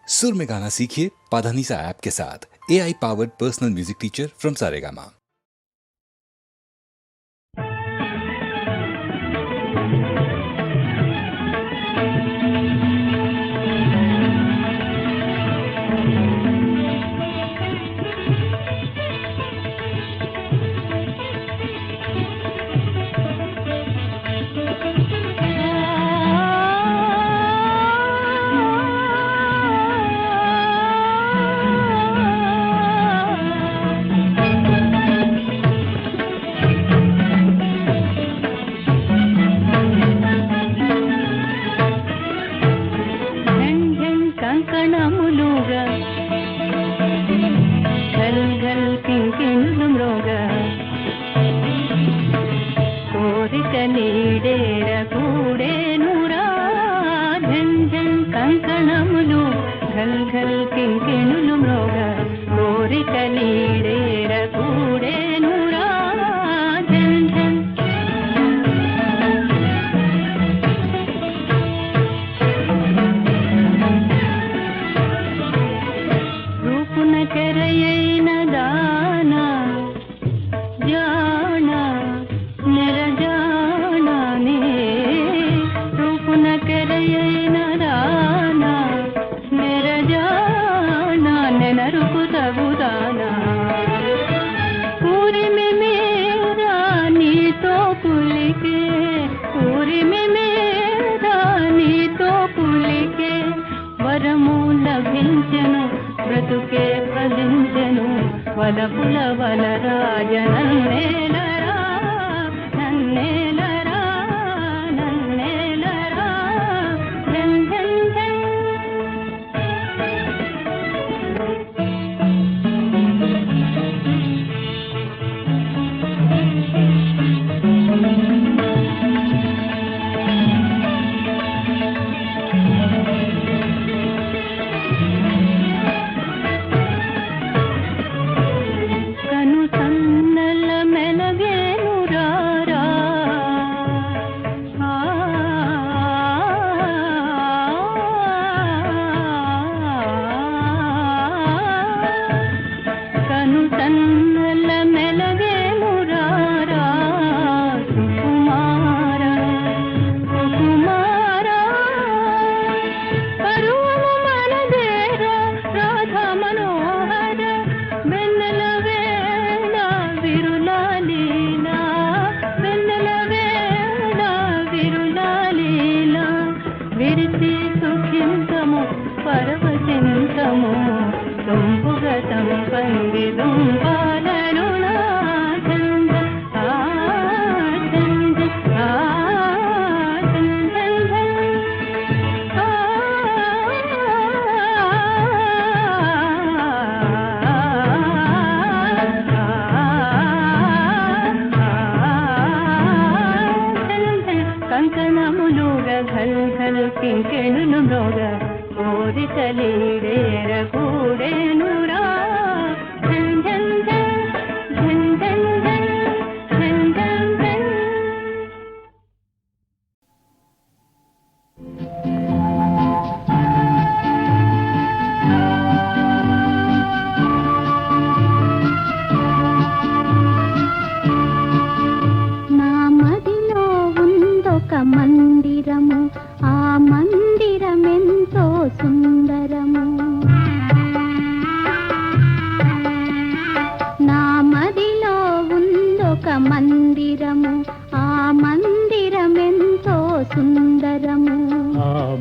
सुर में गाना सीखिए पाधानीसा ऐप के साथ। AI powered personal music teacher from Saregama.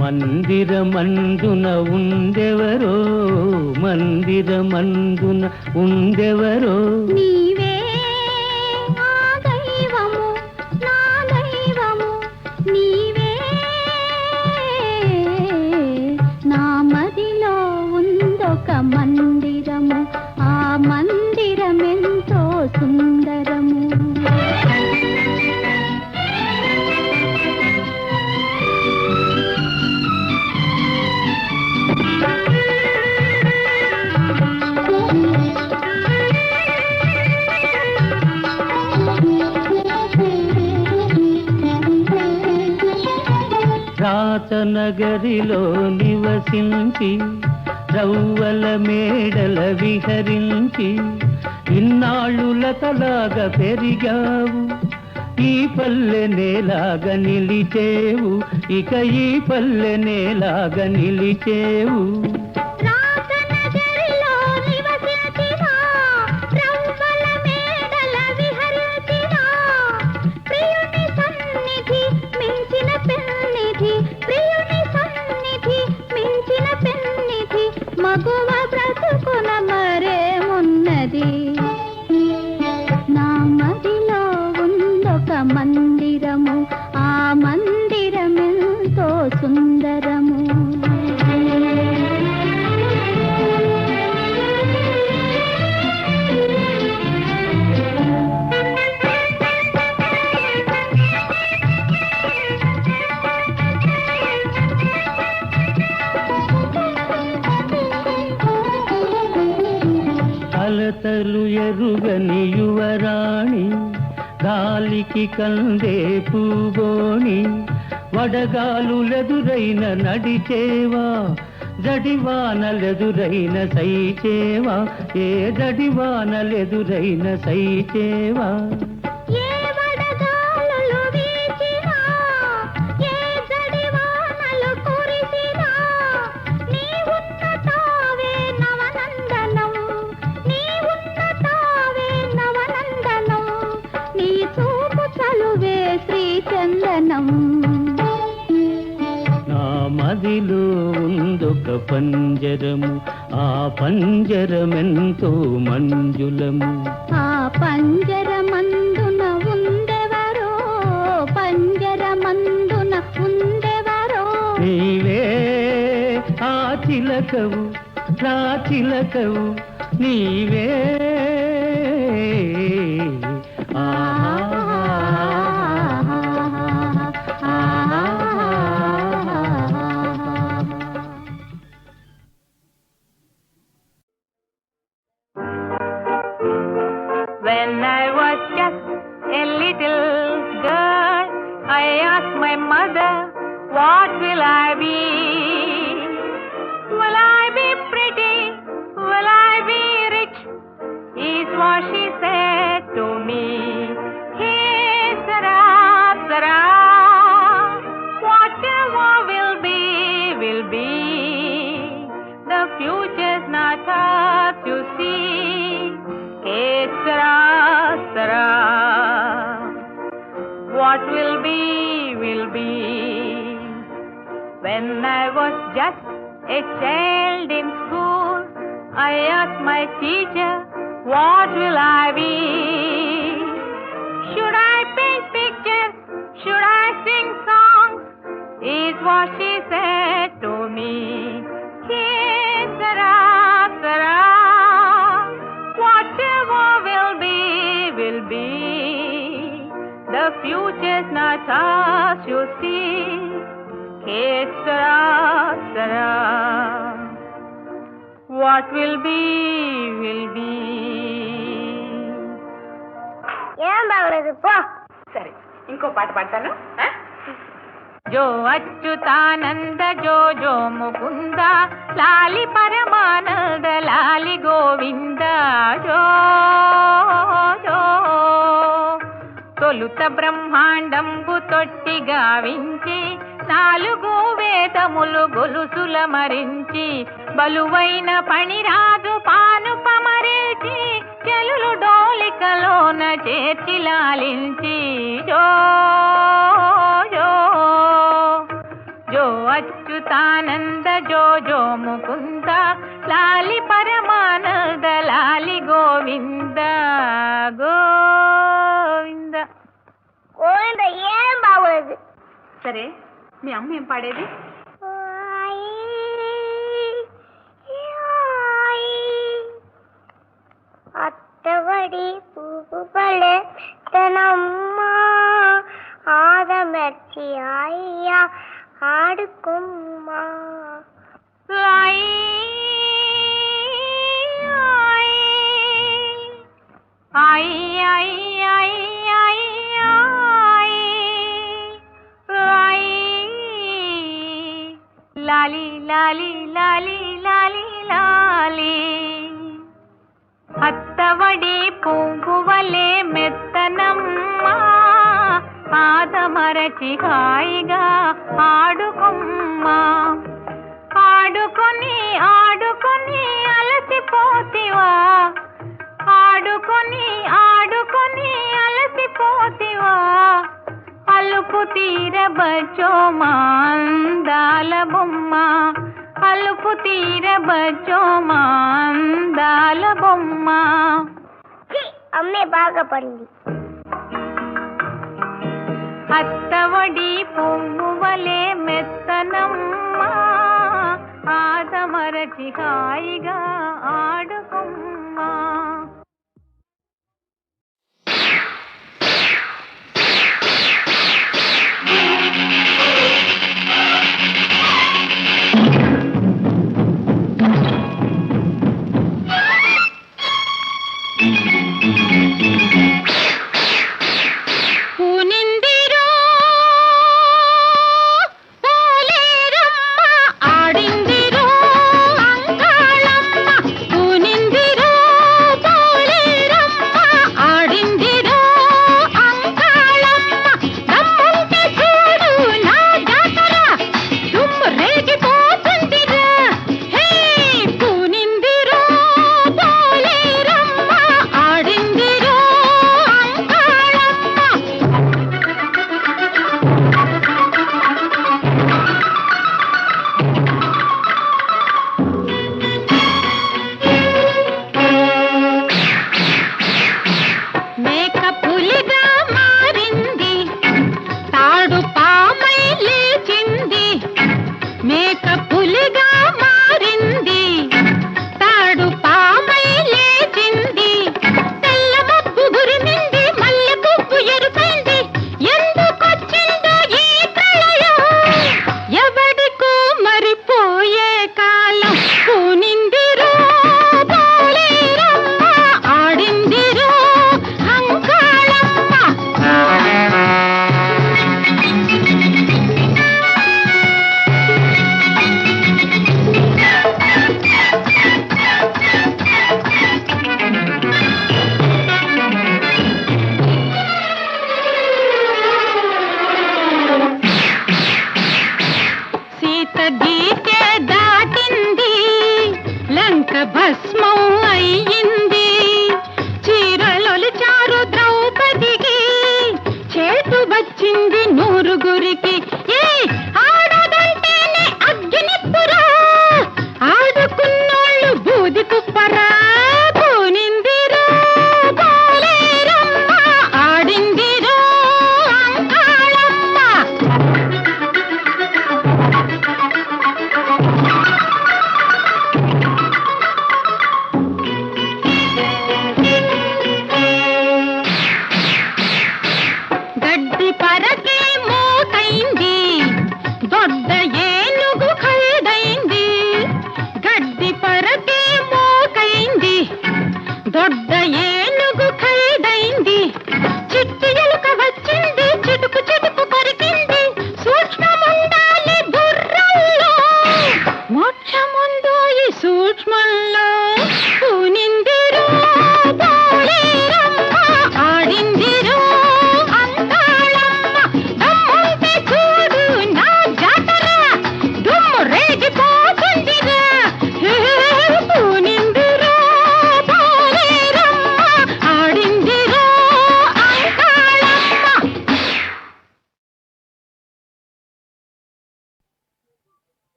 మందిరమందున ఉండెవరో మందిరమందున ఉండెవరో నీవే ఆ దైవము నా దైవము నీవే నా మదిలో ఉందొక మందిరము ఆ మందిరమెంతో సుందరము రాత నగరిలో నివసించి రవ్వల మేడల విహరించి ఇన్నాళ్ళులతలాగా పెరిగావు. ఈ పల్లె నేలాగా నిలిచేవు, ఇక ఈ పల్లె నేలాగా నిలిచేవు. మగువ బ్రతుకున మరేమున్నది, నా మదిలో ఉందొక మందిరము, ఆ మందిరమెంతో సుందరము. అలతలు ఎరుగని యువరాణి, గాలికి కందే పూగోణి, వడగాలులెదురైన నడిచేవా, జడివానలెదురైన సైచేవా, ఏ జడివానలెదురైన సైచేవా. నా మదిలో ఉందొక పంజరము, ఆ పంజరమెంతో మంజులము. ఆ పంజరమందున ఉందెవరో, పంజరమందున ఉందెవరో. నీవే ఆ చిలకవు, నా చిలకవు నీవే. When I was just a little girl, I asked my mother, what will I be? Will I be pretty? Will I be rich? Is what she said to me. Hey, Sarah, Sarah, whatever will be, will be. The future's not up to see. Hey, Sarah, Sarah, what will be, will be. When I was just a child in school, I asked my teacher, what will I be? Should I paint pictures? Should I sing songs? Is what she said to me. Hey, Sarah, Sarah, whatever will be, will be. The future's not ours, you see. Hey, Sarah, Sarah, what will be, will be. ఏం బాగలేదు పో. సరే, ఇంకో పాట పాడతాను. జో అచ్యుతానంద జో జో ముకుంద, లాలి పరమానంద లాలి గోవింద, జో జో. తొలుత బ్రహ్మాండంబు తొట్టి గావించి, నాలుగు వేదములు గొలుసుల మరించి, బలువైన పణిరాజు పాను పమరిల్చి, చెలులు డోలికలోన చేర్చి లాలించి, జో జో జో అచ్యుతానంద జో జో ముకుంద, లాలి పరమానంద లాలి గోవింద, గోవింద. గోవింద ఏం బాగలేదు. సరే, మీ అమ్మ ఏం పాడేది? అత్తవడి పువ్వు పలే తనమ్మ, ఆదమెర్చి అయ్యా ఆడుకుమ్మా. లాలి లాలి లాలి లాలి కావాలి. అత్తవడి పువ్వువలే మెత్తనమ్మా ఆదమరచి హాయిగా ఆడుకొమ్మా. ఆడుకొని ఆడుకొని అలసిపోతివా, ఆడుకొని ఆడుకొని అలసిపోతివా. అలుపు తీరబచ్చో మా అందాల బొమ్మ, అలుపు తీరబచ్చో మా అందాల బొమ్మ. అమ్మే బాగా పడింది. అత్తవడి పువ్వువలే మెత్తనమ్మా ఆదమరచి హాయిగా ఆడుకొమ్మా.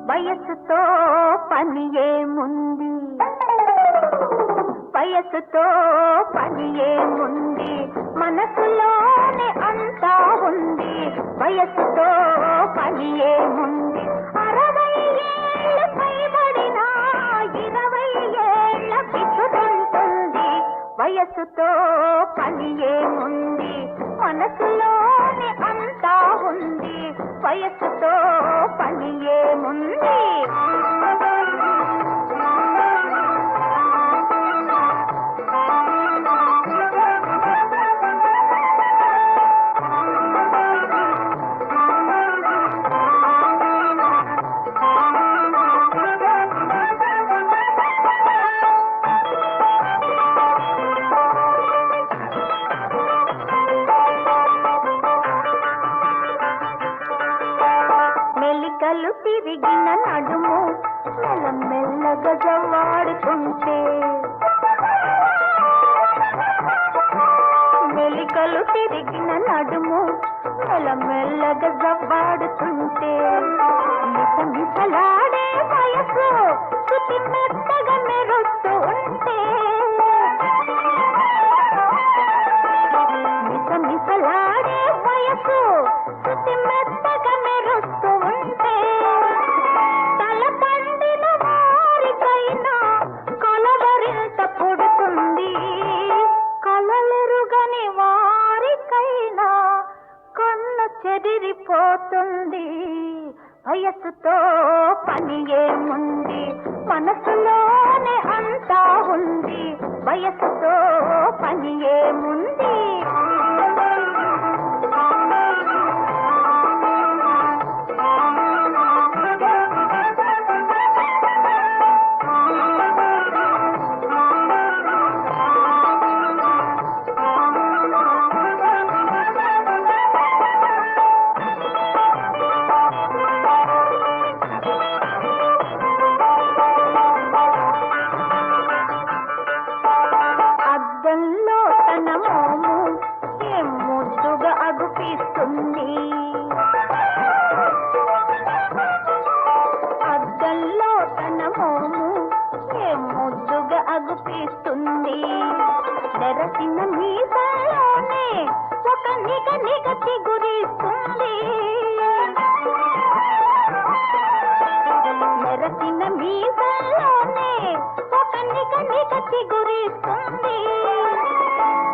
వయసుతో పని ఏముంది, వయసుతో పని ఏముంది, మనసులోనే అంతా ఉంది. వయసుతో పని ఏముంది, 60 ఏళ్ళు పైబడినా 20 ఏళ్ళ పిచ్చుతుంటుంది. వయసుతో పని ఏముంది, మనసులోనే అంతా ఉంది. వయసుతో వయసుతో పని ఏముంది మెలికలు తిరిగిన నడుము మెల్లమెల్లగా జవ్వాడుతుంటే మెలికలు తిరిగిన నడుము మెల్లమెల్లగా జవ్వాడుతుంటే మిసమిసలాడే వయసు శృతి మెత్తగా మెరుస్తూ ఉంటే మిసమిసలాడే వయసు శృతి మెత్తగా మెరుస్తూ ఉంటే తల పండిన వారికైనా కలవరింత పుడుతుంది కలలెరుగని వారికైనా కన్ను చెదిరిపోతుంది వయసుతో పని ఏముంది మనసులోనే అంతా ఉంది వయసుతో పని ఏముంది అద్దంలో తన మోము ఏం ముద్దుగా అగుపిస్తుంది అద్దంలో తన మోము ఏం ముద్దుగా అగుపిస్తుంది తెరసిన మీసాలోనే ఒక నిగ నిగ చిగురిస్తుంది తెరసిన మీసాలోనే ఒక నిగ నిగ చిగురిస్తుంది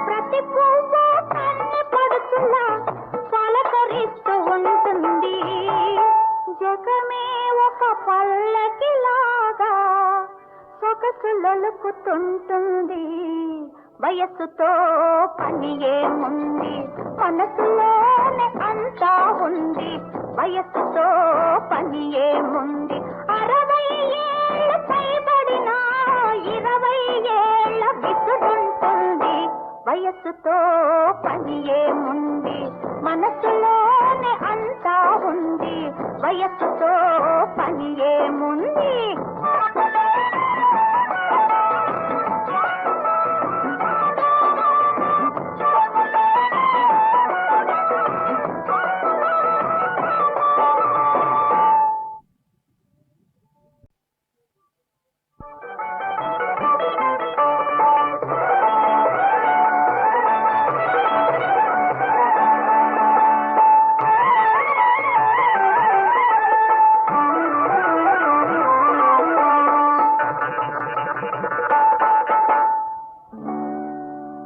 ప్రతి పువ్వు కన్ను పడుతున్నా పలకరిస్తూ ఉంటుంది జగమే ఒక పల్లకిలాగా సొగసులొలుకుతుంటుంది వయస్సుతో పని ఏముంది మనసులోనే అంతా ఉంది వయస్సుతో పని ఏముంది 60 ఏళ్ళు పైబడినా 20 ఏళ్ళ విసుగుంటుంది వయస్సుతో పని ఏముంది మనసులోనే అంతా ఉంది వయస్సుతో పని ఏముంది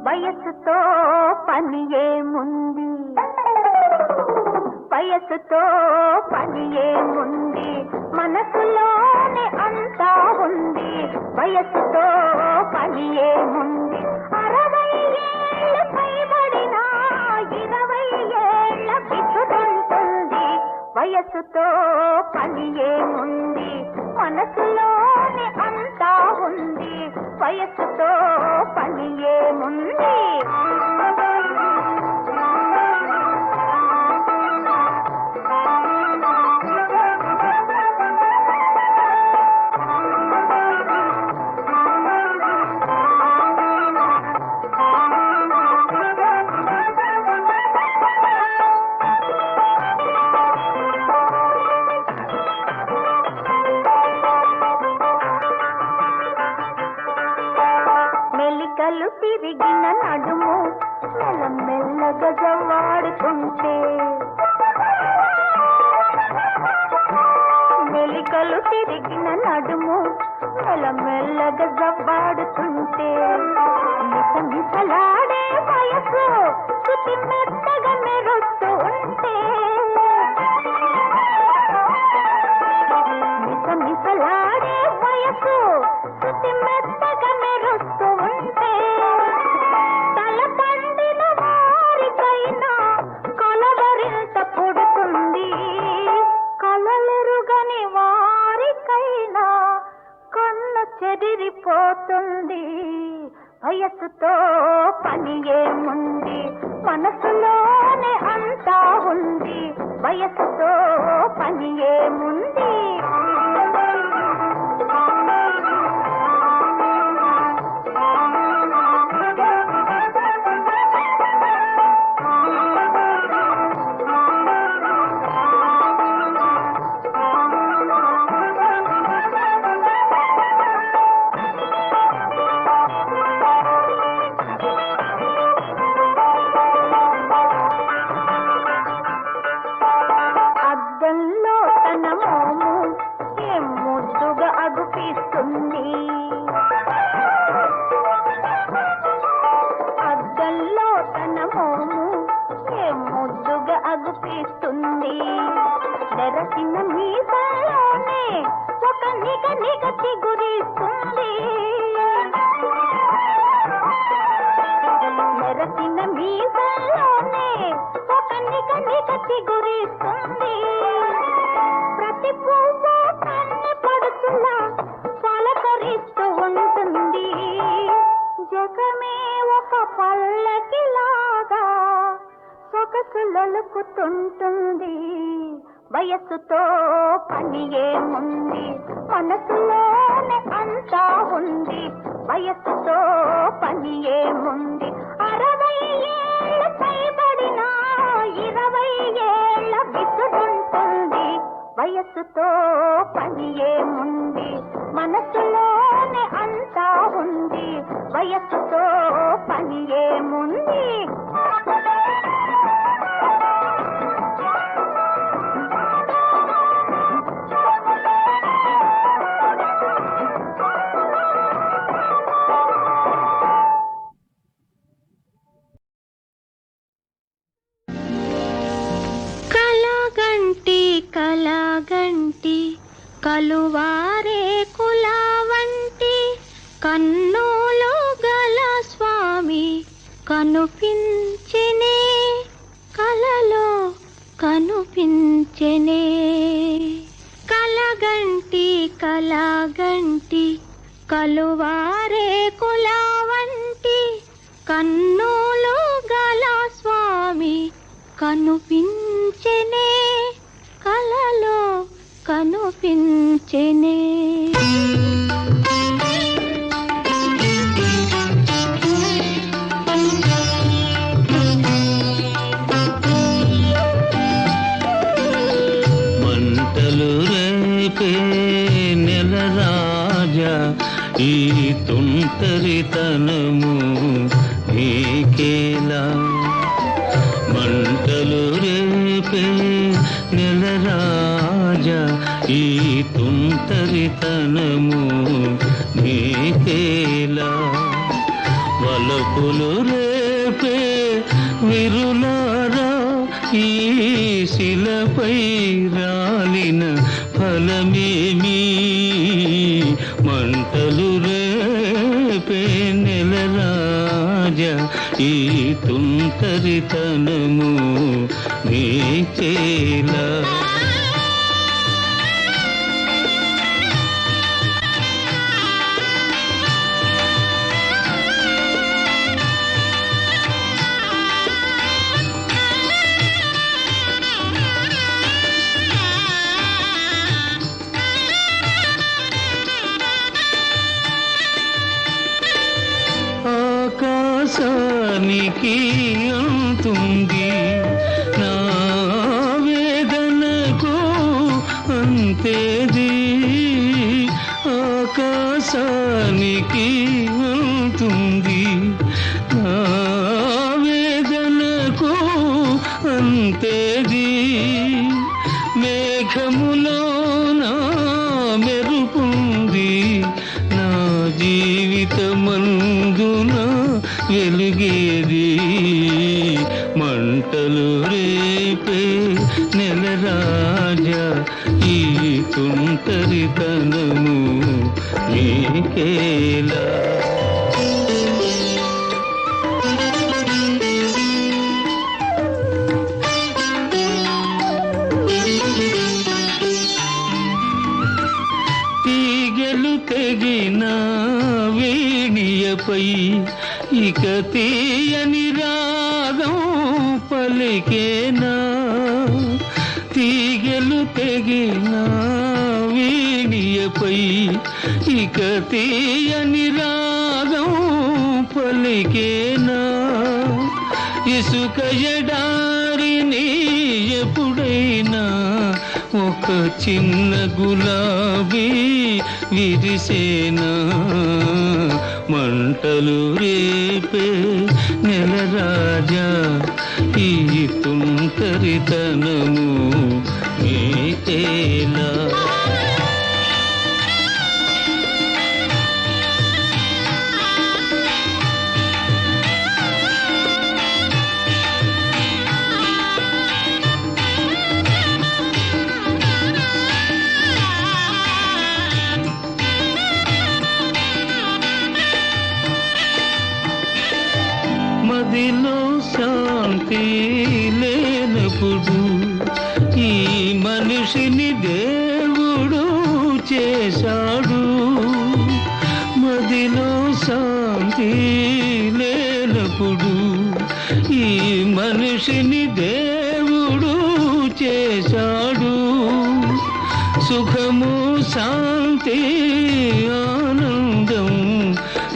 వయసుతో పని ఏముంది వయసుతో పని ఏముంది మనసులోనే అంతా ఉంది వయసుతో పని ఏముంది 60 ఏళ్ళు పైబడినా 20 ఏళ్ళ విసుగుంటుంది వయసుతో పని ఏముంది మనసులోనే అంతా ఉంది వయసుతో పని ఏముంది మెలికలు తిరిగిన నడుము మెల్లమెల్లగా జవ్వాడుతుంటే మెలికలు తిరిగిన నడుము మెల్లమెల్లగా జవ్వాడుతుంటే మిసమిసలాడే వయసు శృతి మెత్తగా మెరుస్తూ ఉంటే ఊసలాడే వయసు శృతి మెత్తగా మెరుస్తూ ఉంటే తల పండిన వారికైనా కలవరింత పుడుతుంది, కలలెరుగని వారికైనా కన్ను చెదిరిపోతుంది. వయసుతో పని ఏముంది, మనసులోనే అంతా ఉంది. వయసుతో పని ఏముంది. అద్దంలో తన మోము ఏం ముద్దుగా అగుపిస్తుంది, అద్దంలో తన మోము ఏం ముద్దుగా అగుపిస్తుంది. తెరసిన మీసాలోనే ఒక నిగ నిగ చిగురిస్తుంది, తెరసిన మీసాలోనే ఒక నిగ నిగ చిగురిస్తుంది. ప్రతి పువ్వు కన్నె పడుతున్నా పలకరిస్తూ ఉంటుంది. జగమే ఒక పల్లకిలాగా సొగసులొలుకుతుంటుంది. వయస్సుతో పని ఏముంది, మనసులోనే అంతా ఉంది. వయస్సుతో పని ఏముంది. 60 ఏళ్ళ పైబడినా 20 ఏళ్ళ విసురుంటుంది. వయస్సుతో పని ఏముంది, మనసులోనే అంతా ఉంది. వయస్సుతో పని ఏముంది. కలగంటి కలగంటి కలువారే కులవంటి కన్నులు గల స్వామి కనుపించెనే, కలలో కనుపించెనే. కలగంటి కలగంటి కలువారే కులవంటి కన్నులు గల స్వామి కనుపించెనే, కలలో కనుపించెనే. మంటలు రేపే నెల రాజా ఈ తుంటరితనము నీకేలా. మంటలు రేపే నెల రాజా ఈ తుంటరితనము నీకేలా. వలపులు రేపే విరులారా ఈ శిలపై రాలిన ఫలమేమి. మంటలు రేపే నెల రాజా ఈ తుంటరితనము నీకేలా. ఆకాశానికి అంతుంది నా వేదనకు అంతేది. ఆకాశానికి అంతుంది నా వేదనకు అంతేది. మేఘములో నా మెరుపుంది నా జీవితమందున వెలుగేది. మంటలు రేపే నెల రాజా ఈ తుంటరితనము నీకేలా. తీగలు తెగిన వీణియపై ఇక తీయని రాగం పలికేనా. తీగలు తెగిన వీణియపై ఇక తీయని రాగం పలికేనా. ఇసుక ఎడారిని ఎప్పుడైనా ఒక చిన్న గులాబీ విరిసేనా. మంటలు రేపే నెలరాజా ఈ తుంటరితనము నీకేలా. మదిలో శాంతి లేనప్పుడు ఈ మనిషిని దేవుడు చేశాడు. మదిలో శాంతి లేనప్పుడు ఈ మనిషిని దేవుడు చేశాడు. సుఖము శాంతి ఆనందం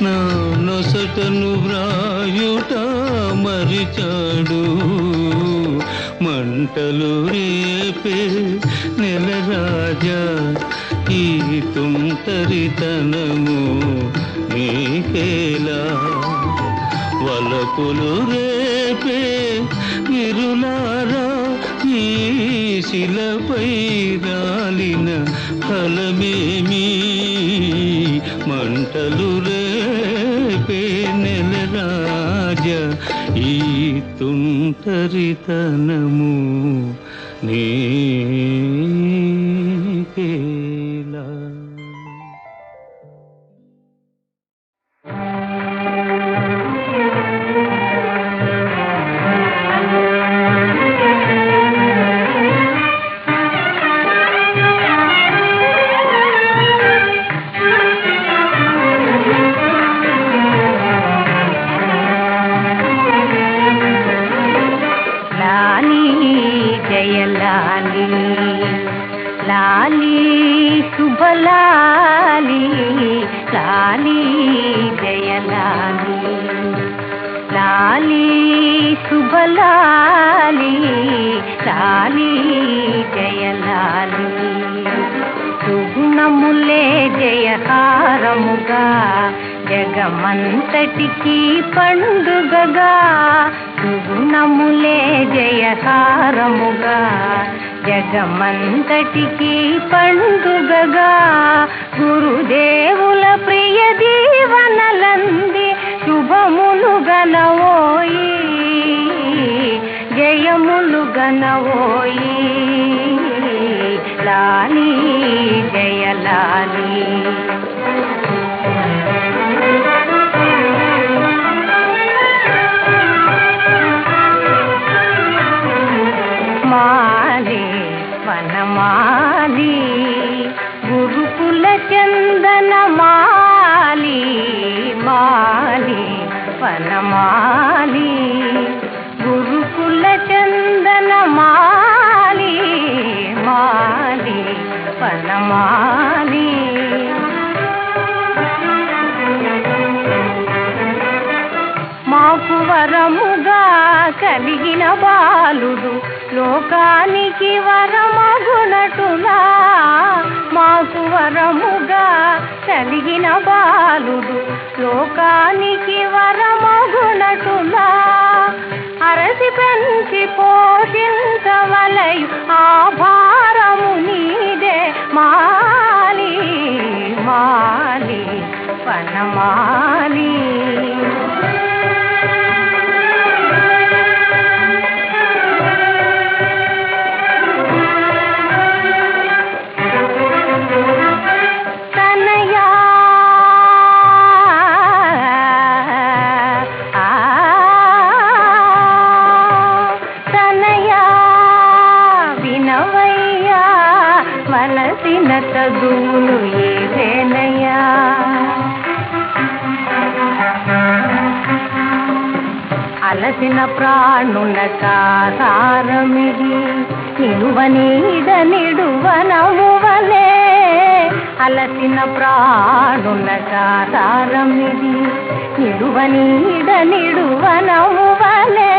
నా నొసటను వ్రాయుట మరిచాడు. మంటలు రేపే నెలరాజా ఈ తుంటరితనము నీకేలా. వలపులు రేపే విరులారా ఈ శిలపై రాలిన ఫలమేమి. మంటలు రేపే నెలరాజా ఈ తుంటరితనము నీకేలా. లాలి శుభలాలి లాలి జయలాలి లాలి శుభలాలి లాలి జయలాలి. సుగుణములే జయహారముగా జగమంతటికి పండుగగా. సుగుణములే జయహారముగా జగమంతటికి పండుగగా. గురుదేవుల ప్రియ దీవనలంది శుభములు గనవోయి జయములు గనవోయి. లాలి జయలాలి మాలి వనమాలి గురుకుల చందన మాలి మాలి వనమాలి గురుకుల చందన మాలి మాలి వనమాలి. మాకు వరముగా కలిగిన బాలుడు లోకానికి వరమగునటులా. మాకు వరముగా కలిగిన బాలుడు లోకానికి వరమగునటులా. అరసి పెంచి పోషించవలయు ఆ భారము నీదే మాలి మాలి వనమాలి. అలసిన తగులు ఏదేనయ్యా అలసిన ప్రాణుల కాసారమిది నిలువ నీడ నిడువనమువలే అలసిన ప్రాణుల కాసారమిది నిలువ నీడ నిడువనమువలే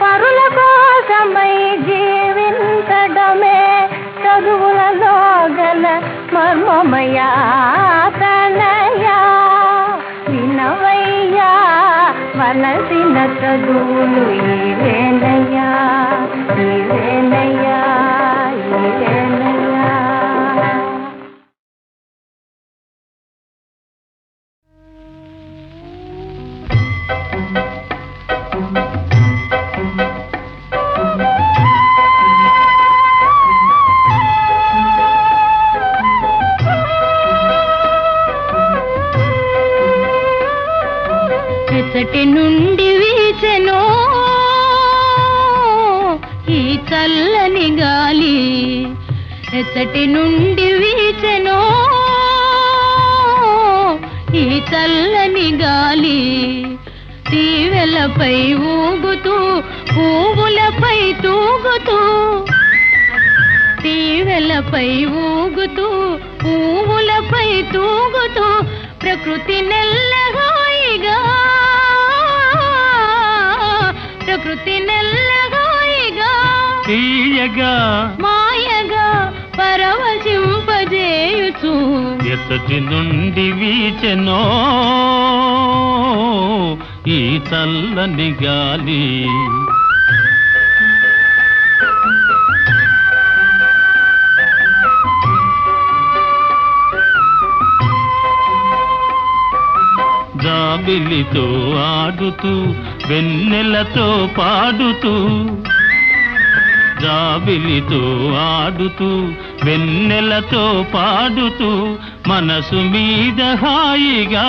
పరుల కోసమై జీవించడమే చదువులలో గల మర్మమయా తనయా వినవయ్యా వలసిన చదువులు ఇవేనయ్యా ఇవేనయ్యా ఇవేనయ్యా ఎచ్చటి నుండి వీచెనో ఈ చల్లని గాలి ఎచ్చటి నుండి వీచెనో ఈ చల్లని గాలి తీవెలపై ఊగుతూ పువ్వులపై తూగుతూ తీవెలపై ఊగుతూ పువ్వులపై తూగుతూ ప్రకృతి నెల్లగాయిగా ప్రకృతి నెల్లగాయిగా తీయగా మాయగా పరవశింపజేయుచు ఎత్తటి నుండి వీచెనో ఈ చల్లని గాలి జాబిలితో ఆడుతూ వెన్నెలతో పాడుతూ జాబిలితో ఆడుతూ వెన్నెలతో పాడుతూ మనసు మీద హాయిగా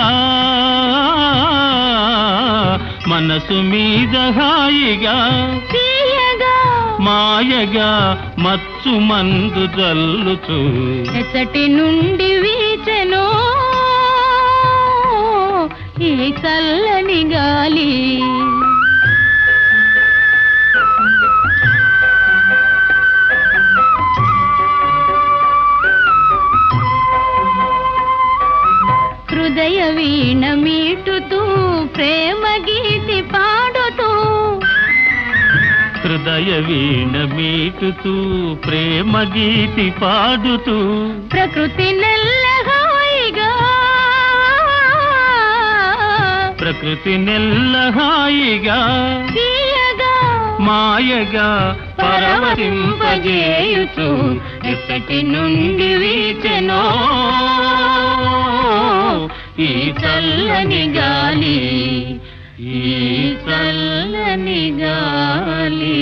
మనసు మీద హాయిగా తీయగా మాయగా మచ్చు మందు జల్లుతూ ఎచ్చటి నుండి వీచెనో ఈ చల్లని గాలి హృదయ వీణ మీటుతూ ప్రేమ గీతి పాడుతూ హృదయ వీణ మీటుతూ ప్రేమ గీతి పాడుతూ ప్రకృతి నెల్లహాయిగా ప్రకృతి నెల్లహాయిగా తీయగా మాయగా పరవశింపజేయుచు ఎప్పటి నుండి వీచెనో ఈ చల్లని గాలి ఈ చల్లని గాలి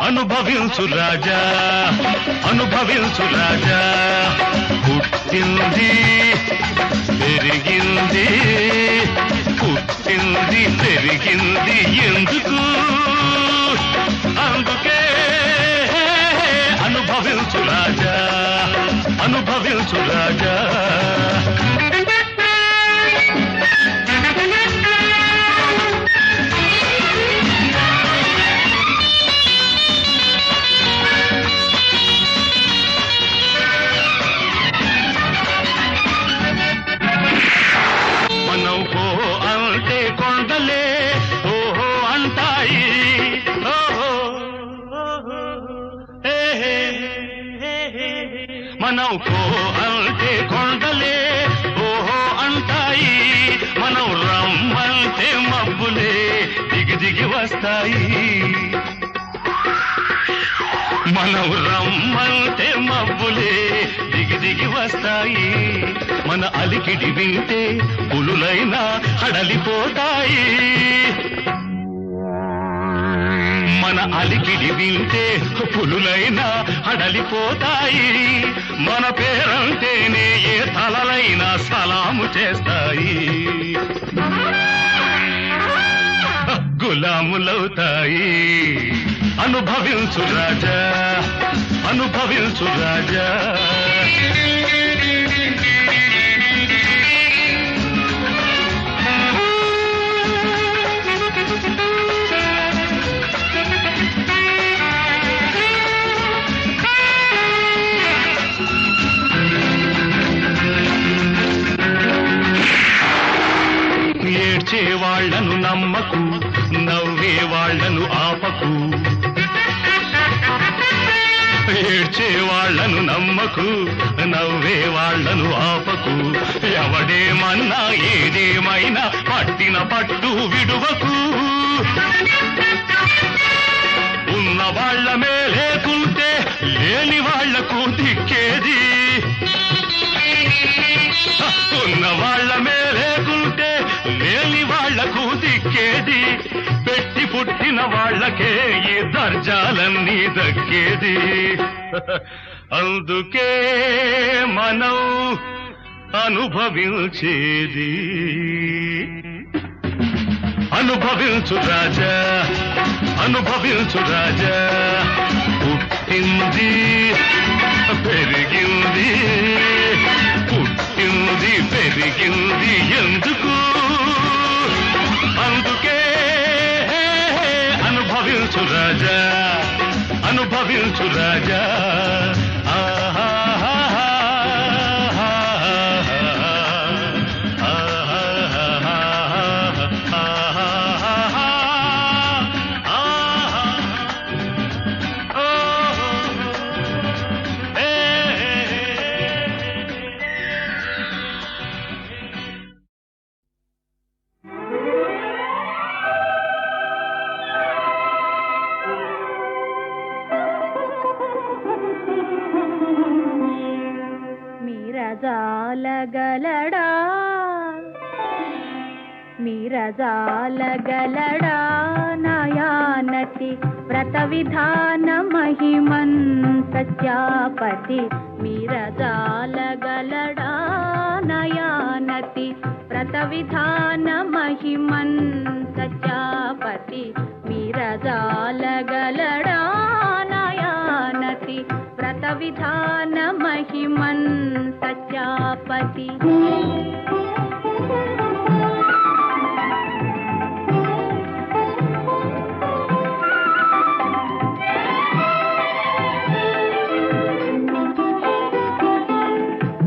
అనుభవించు రాజా అనుభవించు రాజా పుట్టింది పెరిగింది పుట్టింది పెరిగింది ఎందుకు అందుకే అనుభవించు రాజా అనుభవించు రాజా మనం పో అంటే కొండలే ఓహో అంటాయి మనం కో అంటే కొండలే ఓహో అంటాయి, మనం రమ్మంటే మబ్బులే దిగి దిగి వస్తాయి. మనం రమ్మంటే మబ్బులే దిగి దిగి వస్తాయి. మన అలికిడి వింటే పులులైనా హడలిపోతాయి. మన అలికిడి వింటే పులులైనా హడలిపోతాయి. మన పేరంటేనే ఏ తలలైనా సలాము చేస్తాయి. గులాములవుతాయి. అనుభవించు రాజా, అనుభవించు రాజా. ఏడ్చే వాళ్లను నమ్మకు, నవ్వే వాళ్లను ఆపకు. ఏడ్చే వాళ్లను నమ్మకు, నవ్వే వాళ్లను ఆపకు. ఎవడేమన్నా ఏదేమైనా పట్టిన పట్టు విడువకు. ఉన్న వాళ్లమే లేకుంటే లేని వాళ్లకు దిక్కేది. ఉన్న వాళ్లమే లేకుంటే లేని వాళ్లకు దిక్కేది. పెట్టి పుట్టిన వాళ్లకే ఈ దర్జాలన్నీ దక్కేది. అందుకే మనం అనుభవించేది. అనుభవించు రాజా, అనుభవించు రాజా. పుట్టింది పెరిగింది, పుట్టింది పెరిగింది ఎందుకు? అందుకే అనుభవించు రాజా, అనుభవించు రాజా. మీరజాలగలడా, మీరజాలగలడా నయానతి వ్రత విధాన మహిమన్ సత్యాపతి. మీరజాలగలడా నయానతి వ్రత విధాన మహిమన్ సత్యాపతి. మీరజాలగలడా నయానతి వ్రత విధాన మహిమన్ సత్యాపతి.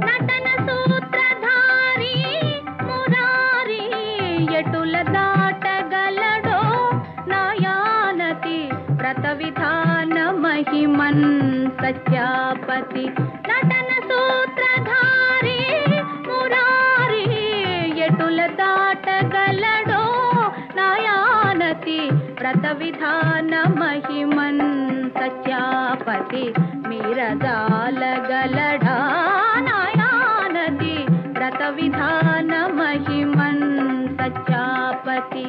నటన సూత్రధారి మురారి ఎటుల దాటగలడో నయానతి వ్రత విధాన మహిమన్ సత్యాపతి. నటన సూత్రధారి మురారి ఎటుల దాటగలడో నయానతి వ్రత విధాన మహిమన్ సత్యాపతి. మీరజాలగలడా నయానతి వ్రత విధాన మహిమన్ సత్యాపతి.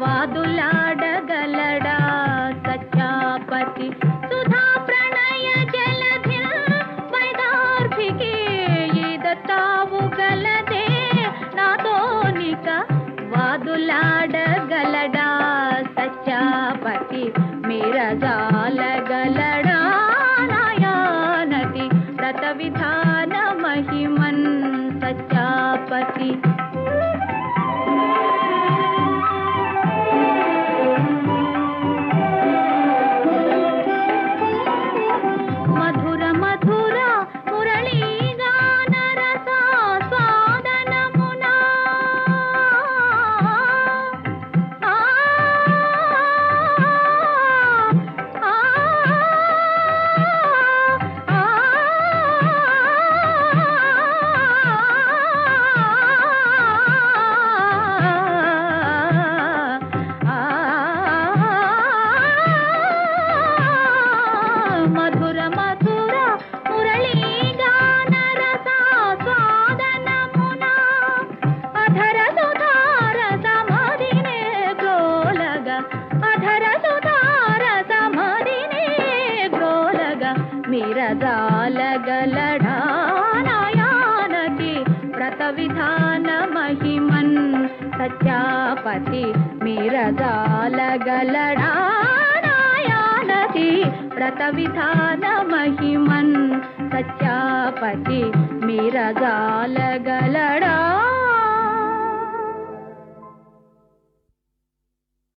వాదులాడగలడా సత్యాపతి. సుధా ప్రణయ జలధి వైదార్భికి ఈదతావుగలదే నాతోనిక. వాదులాడగలడా సత్యాపతి. మీరజాలగలడా నయానతి వ్రత విధాన మహిమన్ సత్యాపతి. విధాన మహిమన్ సత్యాపతి మీరగాలగలడా నాయానది వ్రత విధాన మహిమన్ సత్యాపతి మీరగాలగలడా